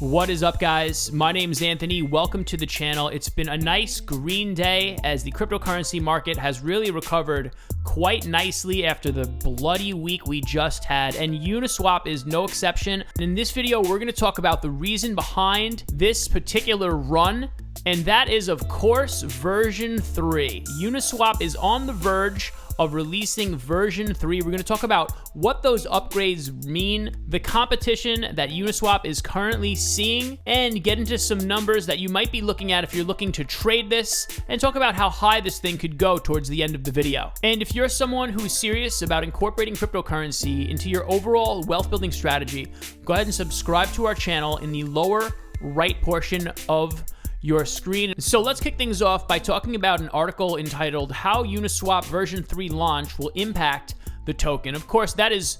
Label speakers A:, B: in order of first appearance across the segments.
A: What is up, guys? My name is Anthony. Welcome to the channel. It's been a nice green day as the cryptocurrency market has really recovered quite nicely after the bloody week we just had, and Uniswap is no exception. In this video, we're going to talk about the reason behind this particular run, and that is, of course, version 3. Uniswap is on the verge of releasing version 3. We're going to talk about what those upgrades mean, the competition that Uniswap is currently seeing, and get into some numbers that you might be looking at if you're looking to trade this, and talk about how high this thing could go towards the end of the video. And if you're someone who's serious about incorporating cryptocurrency into your overall wealth building strategy, go ahead and subscribe to our channel in the lower right portion of your screen. So let's kick things off by talking about an article entitled How Uniswap version 3 Launch Will Impact the Token. Of course, that is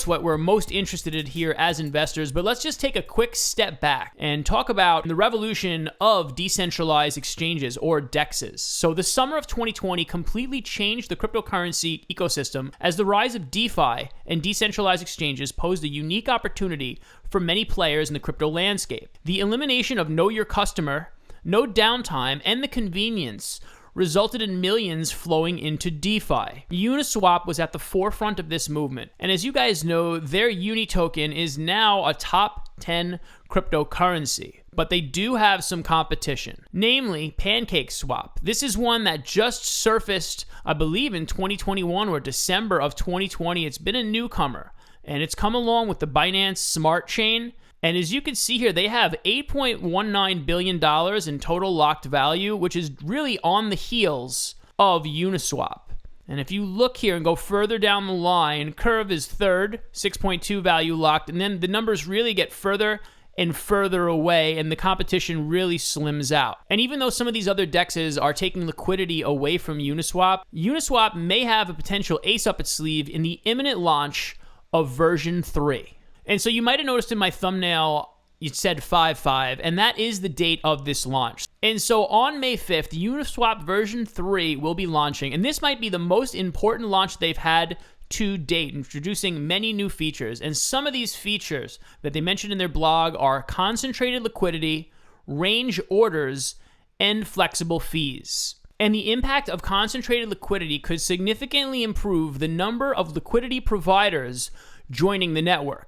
A: what we're most interested in here as investors, but let's just take a quick step back and talk about the revolution of decentralized exchanges, or DEXs. So the summer of 2020 completely changed the cryptocurrency ecosystem as the rise of DeFi and decentralized exchanges posed a unique opportunity for many players in the crypto landscape. The elimination of Know Your Customer, no downtime, and the convenience resulted in millions flowing into DeFi. Uniswap was at the forefront of this movement, and as you guys know, their UNI token is now a top 10 cryptocurrency. But they do have some competition, namely PancakeSwap. This is one that just surfaced, I believe, in 2021 or December of 2020. It's been a newcomer, and it's come along with the Binance Smart Chain. And as you can see here, they have $8.19 billion in total locked value, which is really on the heels of Uniswap. And if you look here and go further down the line, Curve is third, 6.2 value locked, and then the numbers really get further and further away, and the competition really slims out. And even though some of these other DEXs are taking liquidity away from Uniswap, Uniswap may have a potential ace up its sleeve in the imminent launch of version 3. And so you might have noticed in my thumbnail, it said 5/5, and that is the date of this launch. And so on May 5th, Uniswap version 3 will be launching, and this might be the most important launch they've had to date, introducing many new features. And some of these features that they mentioned in their blog are concentrated liquidity, range orders, and flexible fees. And the impact of concentrated liquidity could significantly improve the number of liquidity providers joining the network.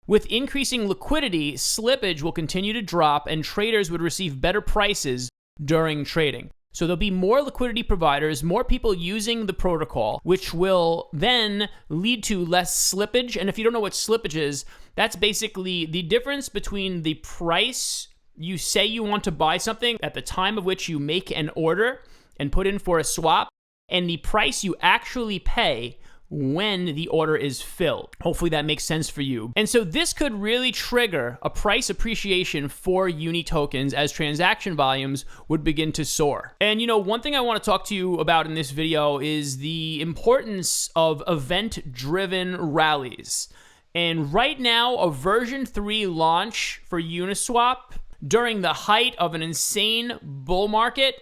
A: With increasing liquidity, slippage will continue to drop, and traders would receive better prices during trading. So there'll be more liquidity providers, more people using the protocol, which will then lead to less slippage. And if you don't know what slippage is, that's basically the difference between the price you say you want to buy something at the time of which you make an order and put in for a swap, and the price you actually pay when the order is filled. Hopefully that makes sense for you. And so this could really trigger a price appreciation for UNI tokens as transaction volumes would begin to soar. And one thing I want to talk to you about in this video is the importance of event-driven rallies. And right now, a version 3 launch for Uniswap during the height of an insane bull market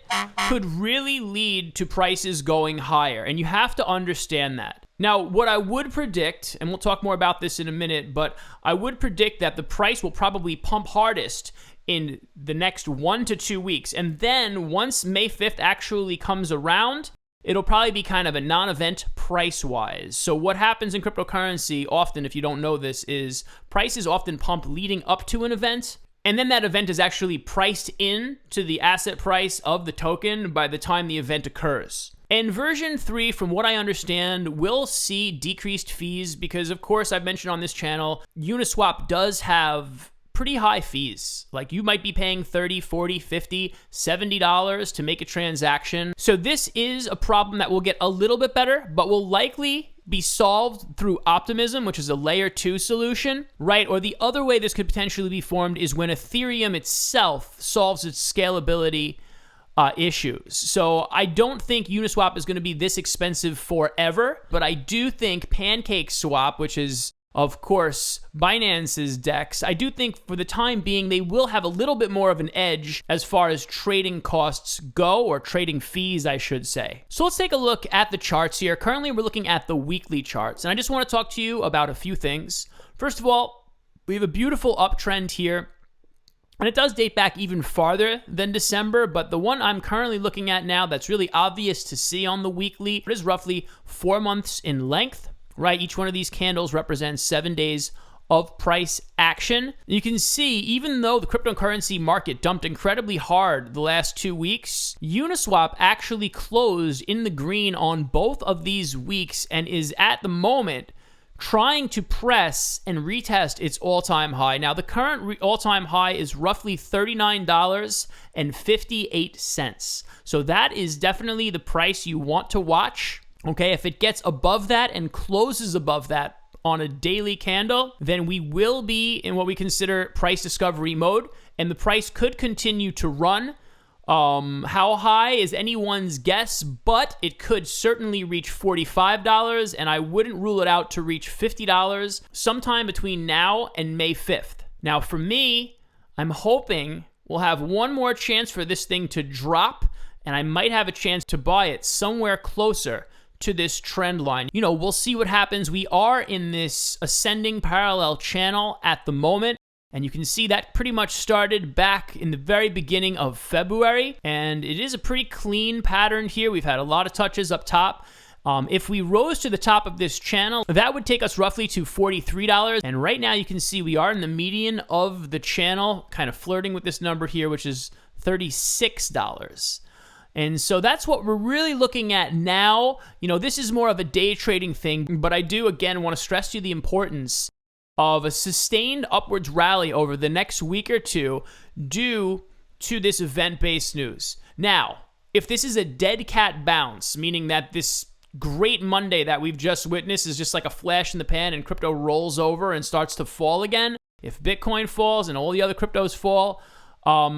A: could really lead to prices going higher. And you have to understand that. Now, what I would predict, and we'll talk more about this in a minute, but I would predict that the price will probably pump hardest in the next 1 to 2 weeks. And then once May 5th actually comes around, it'll probably be kind of a non-event price-wise. So what happens in cryptocurrency often, if you don't know this, is prices often pump leading up to an event, and then that event is actually priced in to the asset price of the token by the time the event occurs. And version 3, from what I understand, will see decreased fees because, of course, I've mentioned on this channel, Uniswap does have pretty high fees. Like, you might be paying $30, $40, $50, $70 to make a transaction. So this is a problem that will get a little bit better, but will likely be solved through optimism, which is a layer 2 solution, right? Or the other way this could potentially be formed is when Ethereum itself solves its scalability issues. So I don't think Uniswap is going to be this expensive forever, but I do think PancakeSwap, which is, of course, Binance's DEX, I do think for the time being, they will have a little bit more of an edge as far as trading costs go, or trading fees, I should say. So let's take a look at the charts here. Currently, we're looking at the weekly charts, and I just want to talk to you about a few things. First of all, we have a beautiful uptrend here And it does date back even farther than December, but the one I'm currently looking at now that's really obvious to see on the weekly is roughly 4 months in length, right? Each one of these candles represents 7 days of price action. You can see, even though the cryptocurrency market dumped incredibly hard the last 2 weeks, Uniswap actually closed in the green on both of these weeks and is at the moment trying to press and retest its all-time high. Now, the current all-time high is roughly $39.58. So that is definitely the price you want to watch. Okay, if it gets above that and closes above that on a daily candle, then we will be in what we consider price discovery mode, and the price could continue to run. How high is anyone's guess, but it could certainly reach $45, and I wouldn't rule it out to reach $50 sometime between now and May 5th. Now, for me, I'm hoping we'll have one more chance for this thing to drop, and I might have a chance to buy it somewhere closer to this trend line. You know, we'll see what happens. We are in this ascending parallel channel at the moment, and you can see that pretty much started back in the very beginning of February, and it is a pretty clean pattern here. We've had a lot of touches up top. If we rose to the top of this channel, that would take us roughly to $43, and right now you can see we are in the median of the channel, kind of flirting with this number here, which is $36. And so that's what we're really looking at now. You know, this is more of a day trading thing, but I do, again, want to stress to you the importance of a sustained upwards rally over the next week or two due to this event-based news. Now, if this is a dead cat bounce, meaning that this great Monday that we've just witnessed is just like a flash in the pan and crypto rolls over and starts to fall again, if Bitcoin falls and all the other cryptos fall,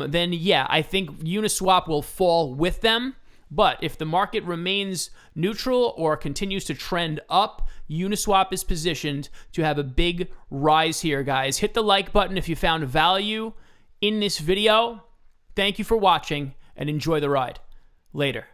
A: then yeah, I think Uniswap will fall with them. But if the market remains neutral or continues to trend up, Uniswap is positioned to have a big rise here, guys. Hit the like button if you found value in this video. Thank you for watching and enjoy the ride. Later.